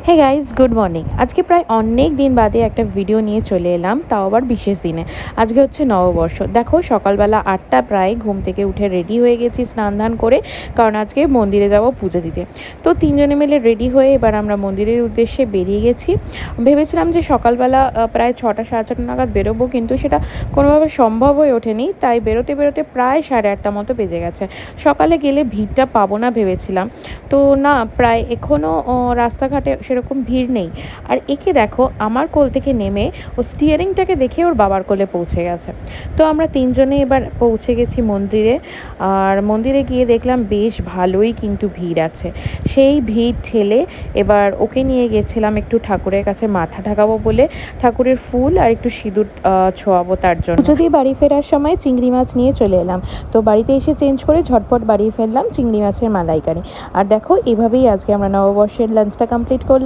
Hey guys, good morning. আজকে প্রায় অনেক দিন বাদে একটা ভিডিও নিয়ে চলে এলাম, তাও আবার বিশেষ দিনে। আজকে হচ্ছে নববর্ষ। দেখো, সকালবেলা ৮টা প্রায় ঘুম থেকে উঠে রেডি হয়ে গেছি স্নান ধান করে, কারণ আজকে মন্দিরে যাব পুজো দিতে। তো তিনজনে মিলে রেডি হয়ে এবার আমরা মন্দিরের উদ্দেশ্যে বেরিয়ে গেছি। ভেবেছিলাম যে সকালবেলা প্রায় ৬টা সাড়ে ৬টা নাগাদ বেরোবো, কিন্তু সেটা কোনোভাবে সম্ভব হয়ে ওঠেনি। তাই বেরোতে বেরোতে প্রায় ৮:৩০ মতো বেজে গেছে। সকালে গেলে ভিড়টা পাবো না ভেবেছিলাম, তো না, প্রায় এখনও রাস্তাঘাটে সেরকম ভিড় নেই। আর একে দেখো, আমার কোল থেকে নেমে ও স্টিয়ারিংটাকে দেখে ওর বাবার কোলে পৌঁছে গেছে। তো আমরা তিনজনে এবার পৌঁছে গেছি মন্দিরে। আর মন্দিরে গিয়ে দেখলাম বেশ ভালোই কিন্তু ভিড় আছে। সেই ভিড় ঠেলে এবার ওকে নিয়ে গেছিলাম একটু ঠাকুরের কাছে মাথা ঢাকাবো বলে, ঠাকুরের ফুল আর একটু সিঁদুর ছোঁয়াবো তার জন্য। যদি বাড়ি ফেরার সময় চিংড়ি মাছ নিয়ে চলে এলাম, তো বাড়িতে এসে চেঞ্জ করে ঝটপট বাড়ি ফেললাম চিংড়ি মাছের মালাইকারি। আর দেখো, এভাবেই আজকে আমরা নববর্ষের লাঞ্চটা কমপ্লিট করলাম।